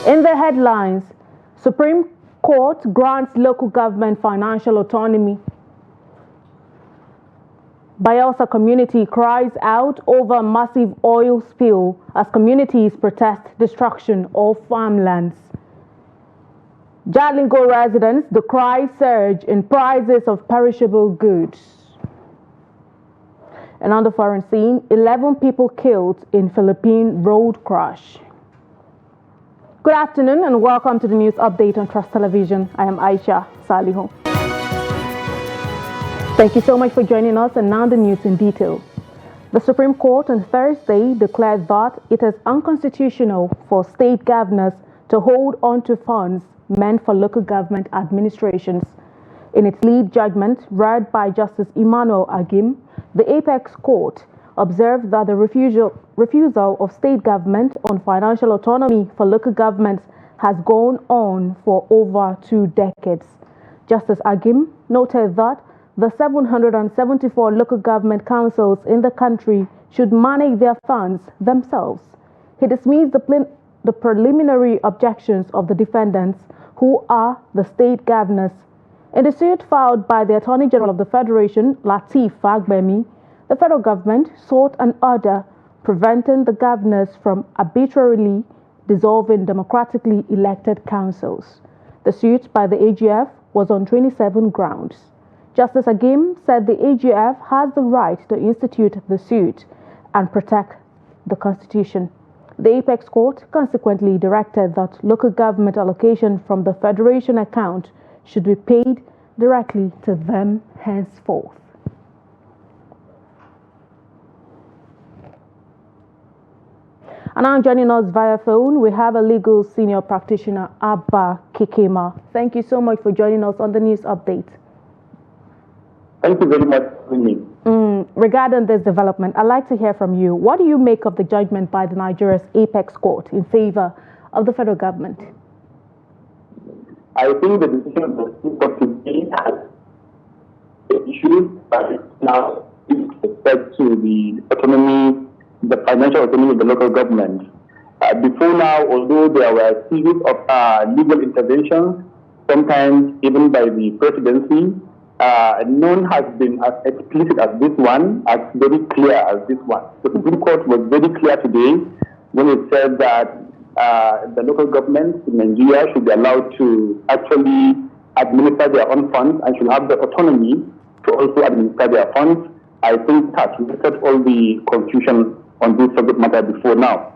In the headlines, Supreme Court grants local government financial autonomy. Bayelsa community cries out over massive oil spill as communities protest destruction of farmlands. Jalingo residents decry surge in prices of perishable goods. And on the foreign scene, 11 people killed in Philippine road crash. Good afternoon and welcome to the news update on Trust Television. I am Aisha Salihu. Thank you so much for joining us, and now the news in detail. The Supreme Court on Thursday declared that it is unconstitutional for state governors to hold on to funds meant for local government administrations. In its lead judgment, read by Justice Emmanuel Agim, the Apex Court observed that the refusal of state government on financial autonomy for local governments has gone on for over 2 decades. Justice Agim noted that the 774 local government councils in the country should manage their funds themselves. He dismissed the preliminary objections of the defendants, who are the state governors. In the suit filed by the Attorney General of the Federation, Lateef Fagbemi, the federal government sought an order preventing the governors from arbitrarily dissolving democratically elected councils. The suit by the AGF was on 27 grounds. Justice Agim said the AGF has the right to institute the suit and protect the Constitution. The Apex Court consequently directed that local government allocation from the Federation account should be paid directly to them henceforth. And now joining us via phone, we have a legal senior practitioner, Abba Kikema. Thank you so much for joining us on the news update. Thank you very much for me. Regarding this development, I'd like to hear from you. What do you make of the judgment by the Nigeria's Apex Court in favor of the federal government? I think the decision of the Supreme Court today has issues, but now with respect to the autonomy, the financial autonomy of the local government. Before now, although there were a series of legal interventions, sometimes even by the presidency, none has been as explicit as this one, as very clear as this one. The Supreme Court was very clear today when it said that the local governments in Nigeria should be allowed to actually administer their own funds and should have the autonomy to also administer their funds. I think that lifted all the confusion on this subject matter before now.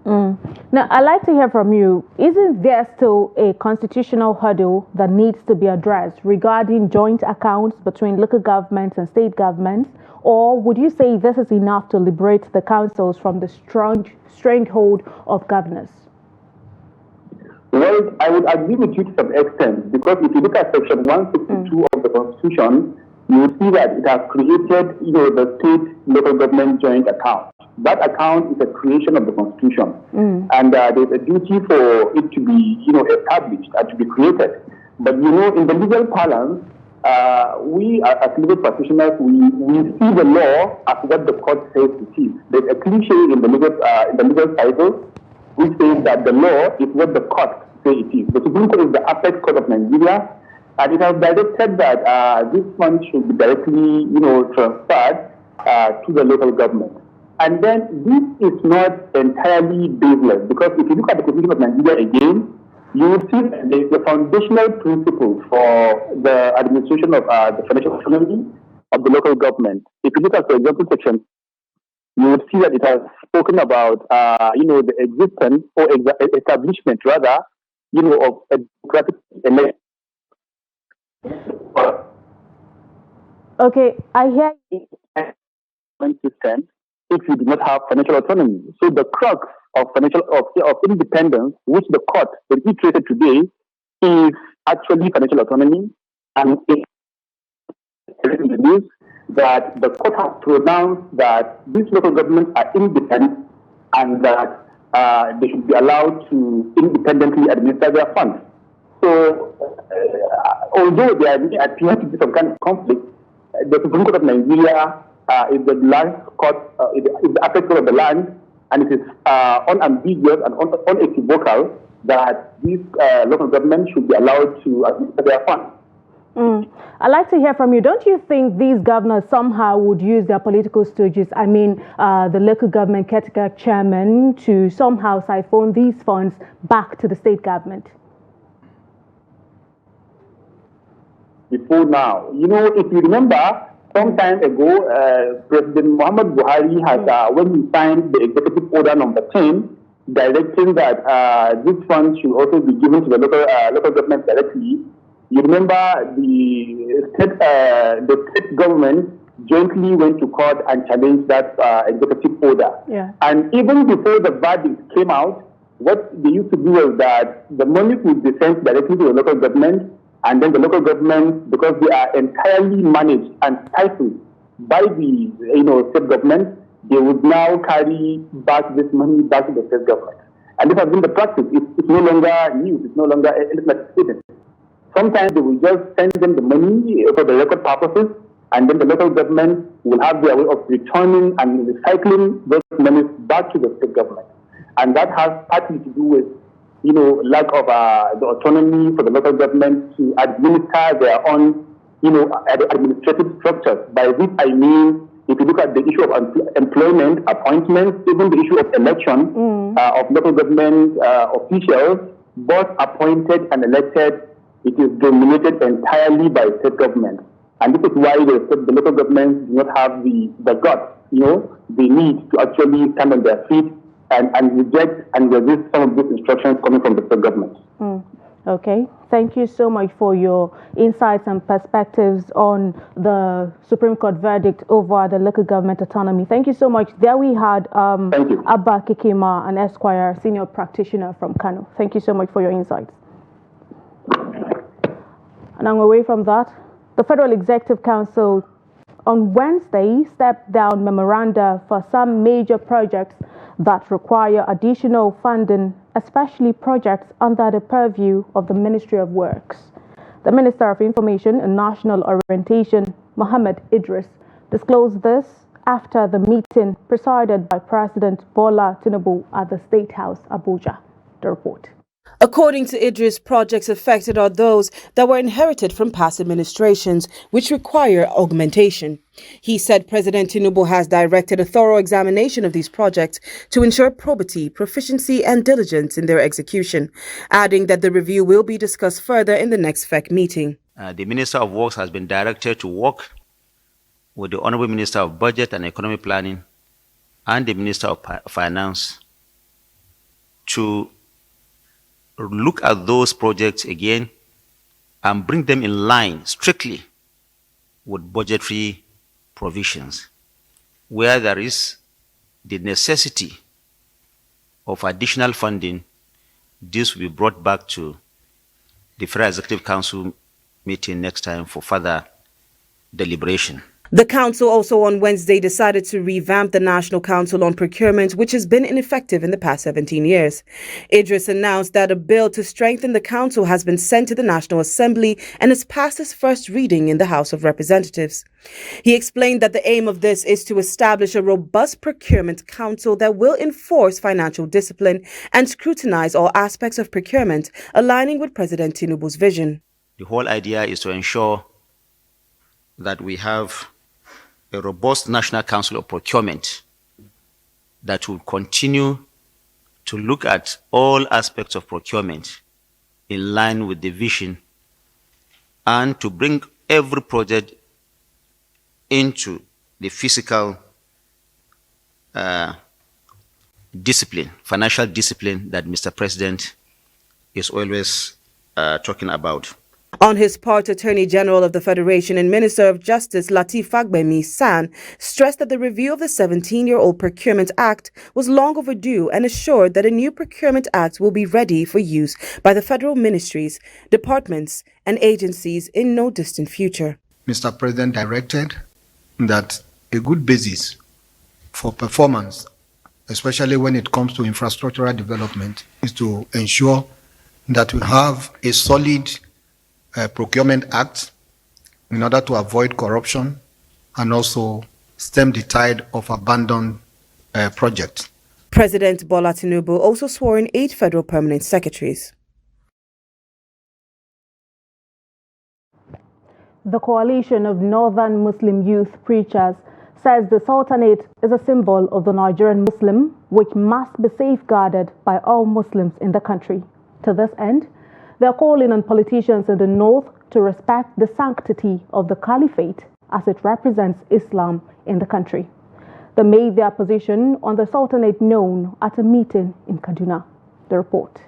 Now, I'd like to hear from you. Isn't there still a constitutional hurdle that needs to be addressed regarding joint accounts between local governments and state governments? Or would you say this is enough to liberate the councils from the stranglehold of governors? Well, I would agree with you to some extent, because if you look at Section 162 of the Constitution, you will see that it has created, the state local government joint account. That account is a creation of the Constitution, and there's a duty for it to be, established and to be created. But in the legal parlance, we as legal practitioners, we see the law as what the court says it is. There's a cliche in the legal cycle which says that the law is what the court says it is. The Supreme Court is the apex court of Nigeria, and it has directed that this fund should be directly, transferred to the local government. And then this is not entirely baseless, because if you look at the Constitution of Nigeria again, you will see that there is a foundational principle for the administration of the financial autonomy of the local government. If you look at, for example, section, you will see that it has spoken about, the existence or establishment, rather, of a democratic election. Okay, I hear you. System if you do not have financial autonomy. So the crux of independence, which the court reiterated today, is actually financial autonomy, and it is that the court has pronounced that these local governments are independent and that they should be allowed to independently administer their funds. So, although there appears to be some kind of conflict, the Supreme Court of Nigeria is the last court, is the apex court of the land, and it is unambiguous and unequivocal that these local governments should be allowed to administer their funds. I'd like to hear from you. Don't you think these governors somehow would use their political stooges, I mean the local government caretaker chairman, to somehow siphon these funds back to the state government? Before now, if you remember, some time ago, President Muhammad Buhari had, when he signed the Executive Order Number 10, directing that these funds should also be given to the local government directly. You remember the state government jointly went to court and challenged that executive order. Yeah. And even before the verdict came out, what they used to do was that the money would be sent directly to the local government, and then the local government, because they are entirely managed and stifled by the state government, they would now carry back this money back to the state government. And this has been the practice. It's no longer news. It's no longer anything like hidden. Sometimes they will just send them the money for the record purposes, and then the local government will have their way of returning and recycling those monies back to the state government. And that has partly to do with, lack of the autonomy for the local government to administer their own, administrative structures. By this I mean, if you look at the issue of employment, appointments, even the issue of election of local government officials, both appointed and elected, it is dominated entirely by state government. And this is why the local governments do not have the guts, they need to actually stand on their feet and reject and resist some of these instructions coming from the state government. Okay. Thank you so much for your insights and perspectives on the Supreme Court verdict over the local government autonomy. Thank you so much. There we had Abba Kekema, an Esquire senior practitioner from Kano. Thank you so much for your insights. And away from that, the Federal Executive Council on Wednesday stepped down memoranda for some major projects that require additional funding, especially projects under the purview of the Ministry of Works. The Minister of Information and National Orientation, Mohammed Idris, disclosed this after the meeting presided by President Bola Tinubu at the State House, Abuja. The report. According to Idris, projects affected are those that were inherited from past administrations, which require augmentation. He said President Tinubu has directed a thorough examination of these projects to ensure probity, proficiency and diligence in their execution, adding that the review will be discussed further in the next FEC meeting. The Minister of Works has been directed to work with the Honorable Minister of Budget and Economic Planning and the Minister of Finance to look at those projects again and bring them in line strictly with budgetary provisions. Where there is the necessity of additional funding, this will be brought back to the Federal Executive Council meeting next time for further deliberation. The council also on Wednesday decided to revamp the National Council on Procurement, which has been ineffective in the past 17 years. Idris announced that a bill to strengthen the council has been sent to the National Assembly and has passed its first reading in the House of Representatives. He explained that the aim of this is to establish a robust procurement council that will enforce financial discipline and scrutinize all aspects of procurement, aligning with President Tinubu's vision. The whole idea is to ensure that we have a robust National Council of Procurement that will continue to look at all aspects of procurement in line with the vision and to bring every project into the fiscal discipline, financial discipline that Mr. President is always talking about. On his part, Attorney General of the Federation and Minister of Justice Lateef Fagbemi San stressed that the review of the 17-year-old Procurement Act was long overdue and assured that a new Procurement Act will be ready for use by the federal ministries, departments and agencies in no distant future. Mr. President directed that a good basis for performance, especially when it comes to infrastructural development, is to ensure that we have a solid Procurement Act in order to avoid corruption and also stem the tide of abandoned projects. President Bola Tinubu also swore in 8 federal permanent secretaries. The Coalition of Northern Muslim Youth Preachers says the Sultanate is a symbol of the Nigerian Muslim, which must be safeguarded by all Muslims in the country. To this end, they are calling on politicians in the north to respect the sanctity of the Caliphate as it represents Islam in the country. They made their position on the Sultanate known at a meeting in Kaduna. The report.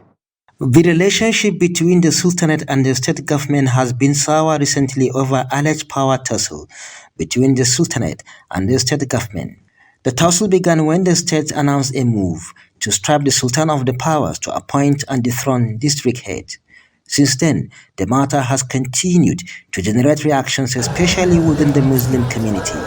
The relationship between the Sultanate and the state government has been sour recently over alleged power tussle between the Sultanate and the state government. The tussle began when the state announced a move to strip the Sultan of the powers to appoint and dethrone district heads. Since then, the matter has continued to generate reactions, especially within the Muslim community.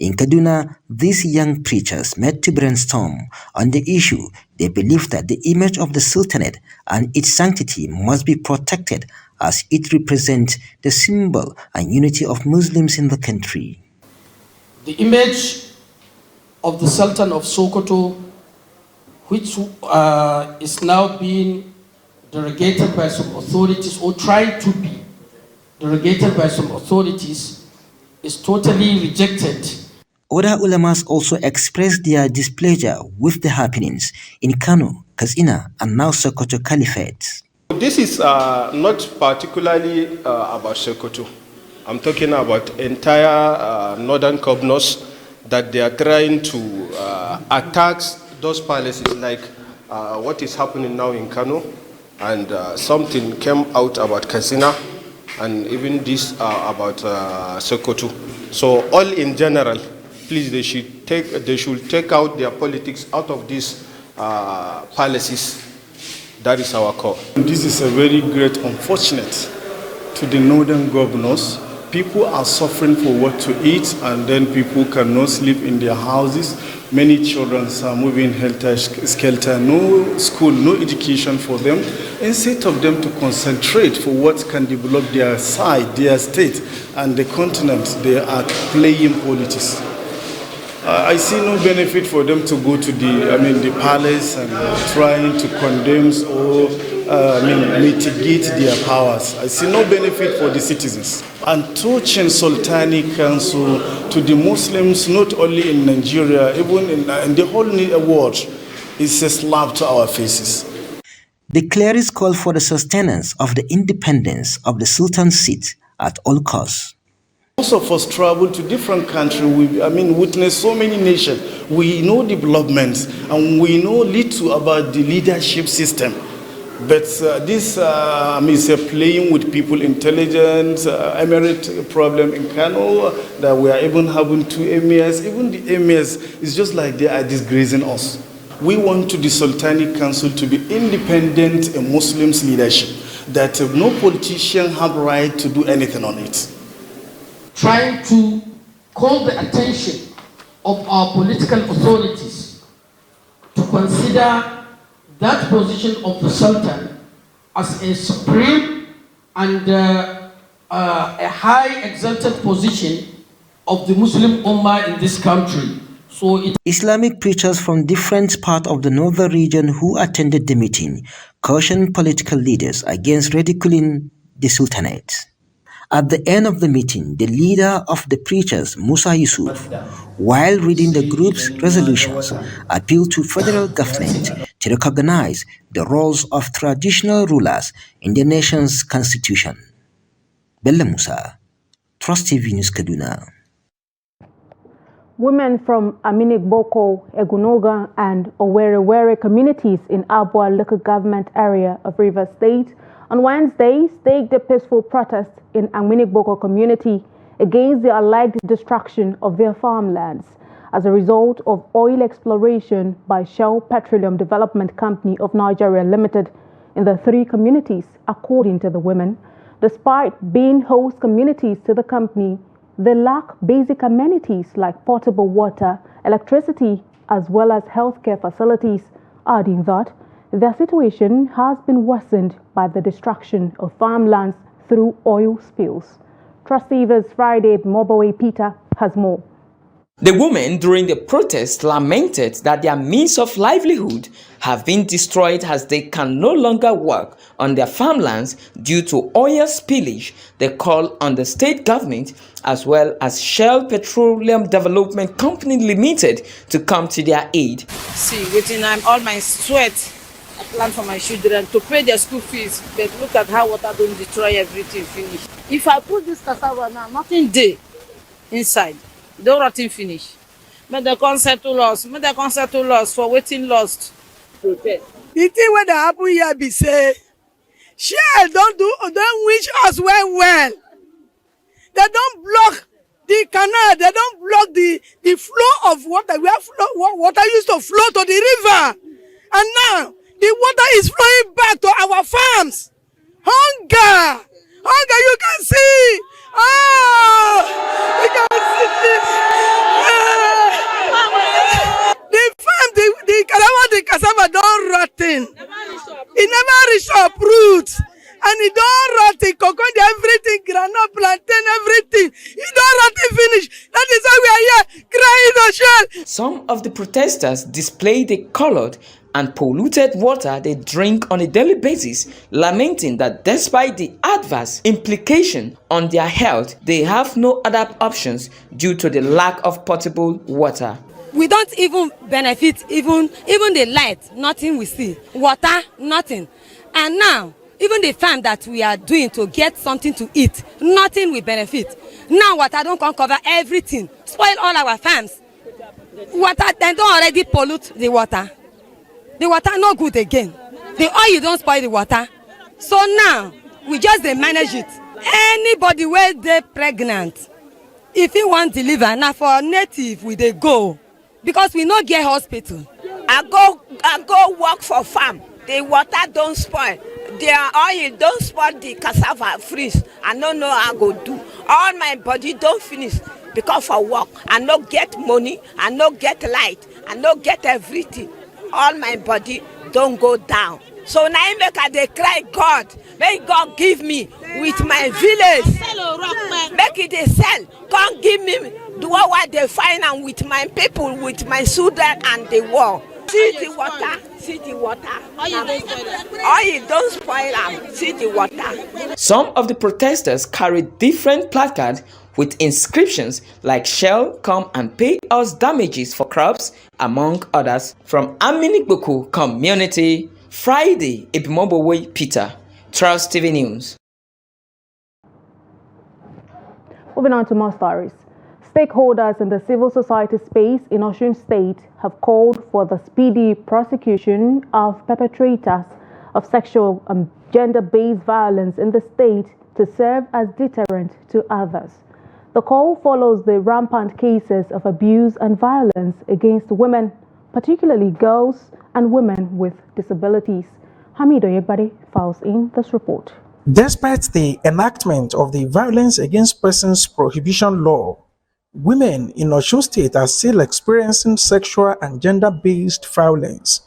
In Kaduna, these young preachers met to brainstorm on the issue. They believe that the image of the Sultanate and its sanctity must be protected as it represents the symbol and unity of Muslims in the country. The image of the Sultan of Sokoto, which is now being derogated by some authorities or trying to be derogated by some authorities, is totally rejected. Other ulamas also expressed their displeasure with the happenings in Kano, Katsina, and now Sokoto Caliphate. This is not particularly about Sokoto. I'm talking about entire northern governors that they are trying to attack those palaces, like what is happening now in Kano, and something came out about Katsina, and even this about Sokoto. So all in general, please, they should take out their politics out of these palaces. That is our call. This is a very great unfortunate to the northern governors. People are suffering for what to eat, and then people cannot sleep in their houses. Many children are moving helter-skelter, no school, no education for them. Instead of them to concentrate for what can develop their side, their state, and the continent, they are playing politics. I see no benefit for them to go to the palace and trying to condemn or mitigate their powers. I see no benefit for the citizens. And touching Sultanic Council to the Muslims, not only in Nigeria, even in the whole world, is a slap to our faces. The clerics call for the sustenance of the independence of the Sultan's seat at all costs. Most of us travel to different countries. We witness so many nations. We know developments and we know little about the leadership system. But this is playing with people intelligence. Emirate problem in Kano that we are even having 2 emirs. Even the emirs is just like they are disgracing us. We want the Sultanic Council to be independent in Muslims leadership. That no politician have right to do anything on it. Trying to call the attention of our political authorities to consider that position of the Sultan as a supreme and a high exalted position of the Muslim Ummah in this country. Islamic preachers from different parts of the northern region who attended the meeting cautioned political leaders against ridiculing the Sultanate. At the end of the meeting, the leader of the preachers, Musa Yusuf, while reading the group's resolutions, appealed to federal government to recognize the roles of traditional rulers in the nation's constitution. Bella Musa, Trust TV News, Kaduna. Women from Aminigboko, Egunoga, and Owerri communities in Abua local government area of Rivers State on Wednesday staged a peaceful protest in Aminigboko community against the alleged destruction of their farmlands as a result of oil exploration by Shell Petroleum Development Company of Nigeria Limited in the 3 communities, according to the women. Despite being host communities to the company, they lack basic amenities like potable water, electricity, as well as healthcare facilities, adding that their situation has been worsened by the destruction of farmlands through oil spills. Trust TV's Friday Mobowe Peter has more. The women during the protest lamented that their means of livelihood have been destroyed as they can no longer work on their farmlands due to oil spillage. They call on the state government as well as Shell Petroleum Development Company Limited to come to their aid. See, waiting all my sweat I plan for my children to pay their school fees, but look at how water don't destroy everything finish. If I put this cassava now, nothing day inside. Don't rotten finish. Make the concert to loss. Make the concert to loss for waiting lost. Prepare. The thing when that happen here be say, Shell don't wish us well. They don't block the canal. They don't block the flow of water. We have water used to flow to the river, and now the water is flowing back to our farms. Hunger, you can see. Oh, you can see. The farm, the cassava don't rotten. It never reach up roots. And it don't rotten. Cocoa, everything, granite, plantain, everything. It don't rotten finish. That is why we are here crying the Shell. Some of the protesters displayed the colored and polluted water they drink on a daily basis, lamenting that despite the adverse implication on their health, they have no other options due to the lack of potable water. We don't even benefit, even the light, nothing we see. Water, nothing. And now, even the farm that we are doing to get something to eat, nothing we benefit. Now water don't come cover everything, spoil all our farms. Water, they don't already pollute the water. The water no good again. The oil don't spoil the water. So now, we just manage it. Anybody where they pregnant, if you want deliver, now for native we they go. Because we not get hospital. I go work for farm. The water don't spoil. The oil don't spoil the cassava freeze. I don't know how I go do. All my body don't finish because for work. I no get money. I no get light. I no get everything. All my body don't go down. So now I make they cry God. May God give me with my village. Make it a sell. God give me the what they find and with my people, with my children and the war. See the water. See the water. Oil don't spoil them. See the water. Some of the protesters carried different placards with inscriptions like "Shell come and pay us damages for crops," among others. From Aminikbuku community, Friday, Ebimobowe Peter, Trust TV News. Moving on to more stories. Stakeholders in the civil society space in Osun State have called for the speedy prosecution of perpetrators of sexual and gender-based violence in the state to serve as deterrent to others. The call follows the rampant cases of abuse and violence against women, particularly girls and women with disabilities. Hamido Yegbade files in this report. Despite the enactment of the Violence Against Persons Prohibition Law, women in Osun State are still experiencing sexual and gender-based violence,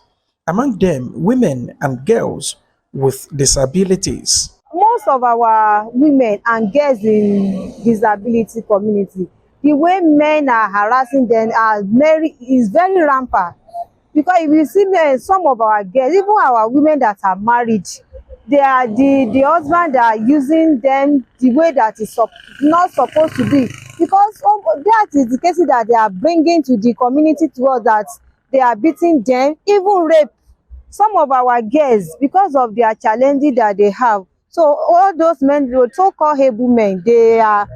among them women and girls with disabilities. Most of our women and girls in disability community, the way men are harassing them is very rampant. Because if you see some of our girls, even our women that are married, they are the husband that are using them the way that is not supposed to be. Because that is the cases that they are bringing to the community to us, that they are beating them, even rape some of our girls because of their challenges that they have. So all those men, the so-called able men, they are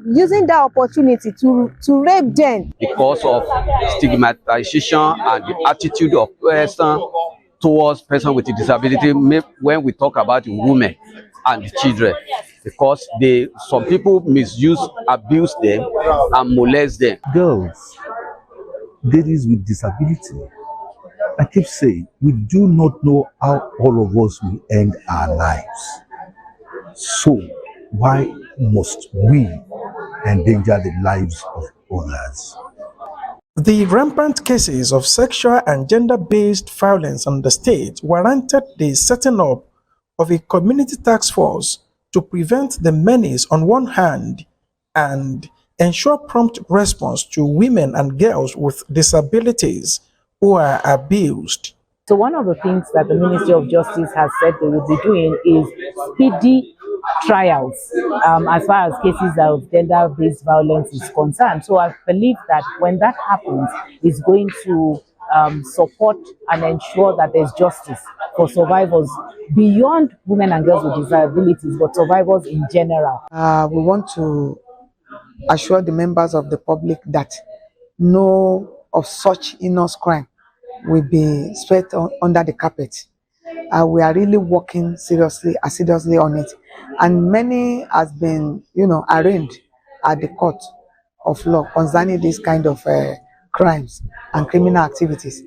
using that opportunity to rape them. Because of stigmatization and the attitude of person towards person with a disability when we talk about women and children, because some people misuse, abuse them and molest them. Girls, ladies with disability, I keep saying, we do not know how all of us will end our lives. So why must we endanger the lives of others? The rampant cases of sexual and gender-based violence in the state warranted the setting up of a community task force to prevent the menace on one hand and ensure prompt response to women and girls with disabilities who are abused. So one of the things that the Ministry of Justice has said they will be doing is speedy trials as far as cases of gender-based violence is concerned. So I believe that when that happens, it's going to support and ensure that there's justice for survivors beyond women and girls with disabilities, but survivors in general. We want to assure the members of the public that no of such heinous crime will be swept under the carpet. We are really working seriously on it, and many has been, arraigned at the court of law concerning this kind of crimes and criminal activities.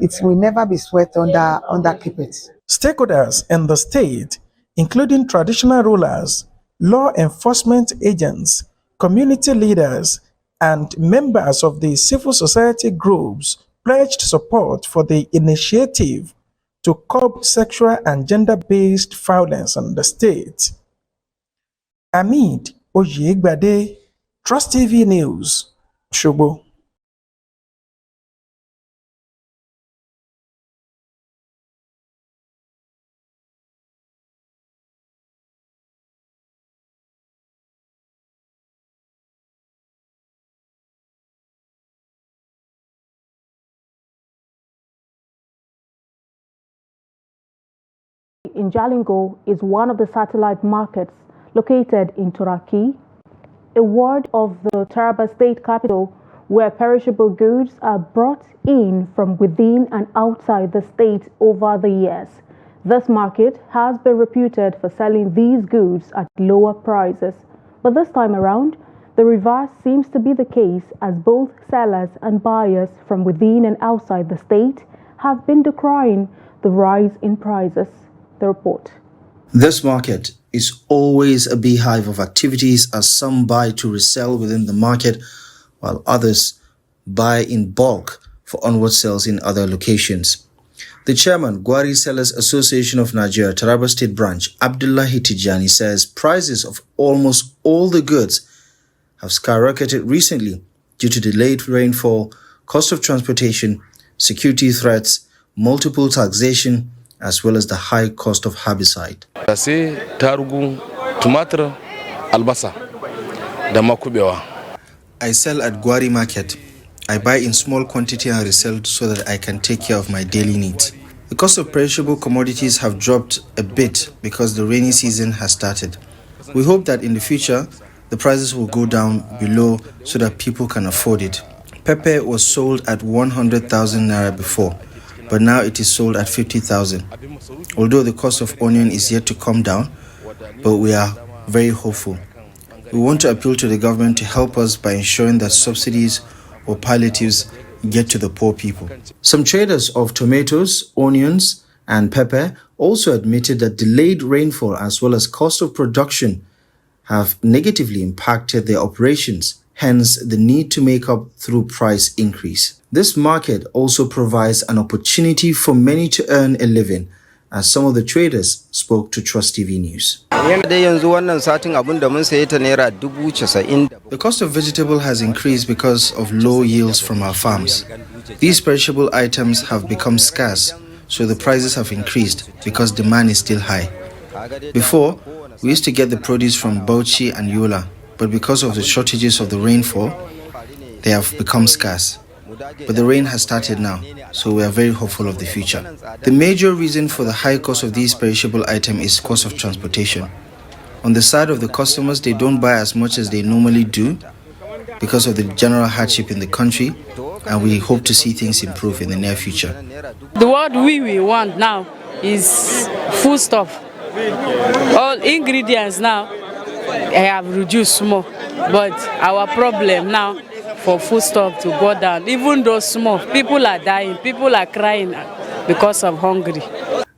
It will never be swept under carpet. Stakeholders in the state, including traditional rulers, law enforcement agents, community leaders, and members of the civil society groups pledged support for the initiative to curb sexual and gender-based violence in the state. Amid Oyegbade, Trust TV News, Shobo. In Jalingo is one of the satellite markets located in Turaki, a ward of the Taraba state capital where perishable goods are brought in from within and outside the state over the years. This market has been reputed for selling these goods at lower prices, but this time around, the reverse seems to be the case as both sellers and buyers from within and outside the state have been decrying the rise in prices. The report. This market is always a beehive of activities as some buy to resell within the market while others buy in bulk for onward sales in other locations. The chairman, Gwari Sellers Association of Nigeria, Taraba State Branch, Abdullahi Tijani, says prices of almost all the goods have skyrocketed recently due to delayed rainfall, cost of transportation, security threats, multiple taxation, as well as the high cost of herbicide. I sell at Gwari Market. I buy in small quantity and resell so that I can take care of my daily needs. The cost of perishable commodities have dropped a bit because the rainy season has started. We hope that in the future, the prices will go down below so that people can afford it. Pepper was sold at 100,000 naira before, but now it is sold at 50,000. Although the cost of onion is yet to come down, but we are very hopeful. We want to appeal to the government to help us by ensuring that subsidies or palliatives get to the poor people. Some traders of tomatoes, onions, and pepper also admitted that delayed rainfall as well as cost of production have negatively impacted their operations, hence the need to make up through price increase. This market also provides an opportunity for many to earn a living, as some of the traders spoke to Trust TV News. The cost of vegetable has increased because of low yields from our farms. These perishable items have become scarce, so the prices have increased because demand is still high. Before, we used to get the produce from Bauchi and Yola, but because of the shortages of the rainfall, they have become scarce. But the rain has started now, so we are very hopeful of the future. The major reason for the high cost of these perishable items is cost of transportation. On the side of the customers, they don't buy as much as they normally do because of the general hardship in the country, and we hope to see things improve in the near future. The word we want now is food stuff. All ingredients now have reduced more, but our problem now for food stuff to go down, even though small, people are dying, people are crying because of hungry.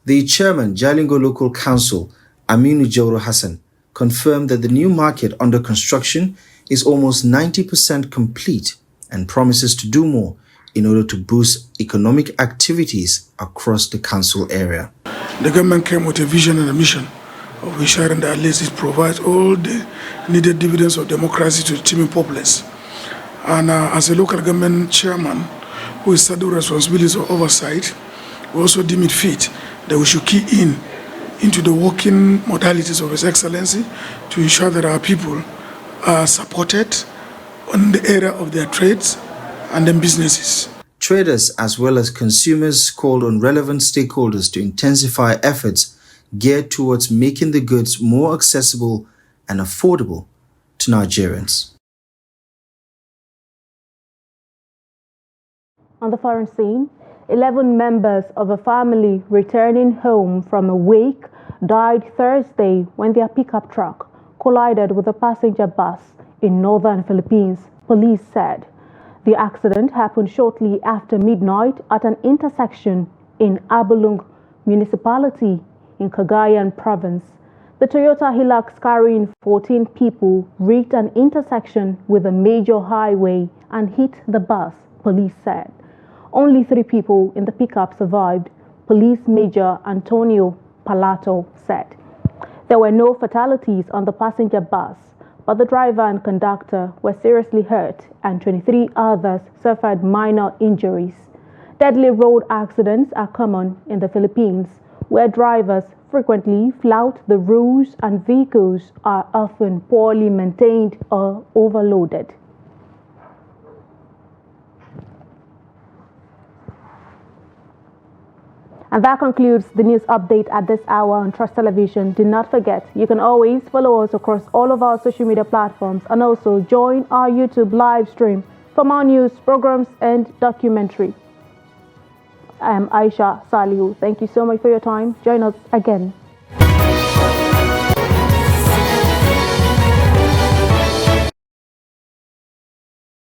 The chairman, Jalingo Local Council, Aminu Jauro Hassan, confirmed that the new market under construction is almost 90% complete and promises to do more in order to boost economic activities across the council area. The government came with a vision and a mission of ensuring that at least it provides all the needed dividends of democracy to the teeming populace. And as a local government chairman who is saddled responsibilities of oversight, we also deem it fit that we should key into the working modalities of His Excellency to ensure that our people are supported on the area of their trades and then businesses. Traders as well as consumers called on relevant stakeholders to intensify efforts geared towards making the goods more accessible and affordable to Nigerians. On the foreign scene, 11 members of a family returning home from a wake died Thursday when their pickup truck collided with a passenger bus in northern Philippines, police said. The accident happened shortly after midnight at an intersection in Abalung municipality in Cagayan province. The Toyota Hilux carrying 14 people reached an intersection with a major highway and hit the bus, police said. Only 3 people in the pickup survived, Police Major Antonio Palato said. There were no fatalities on the passenger bus, but the driver and conductor were seriously hurt and 23 others suffered minor injuries. Deadly road accidents are common in the Philippines, where drivers frequently flout the rules and vehicles are often poorly maintained or overloaded. And that concludes the news update at this hour on Trust Television. Do not forget, you can always follow us across all of our social media platforms and also join our YouTube live stream for more news, programs, and documentary. I am Aisha Salihu. Thank you so much for your time. Join us again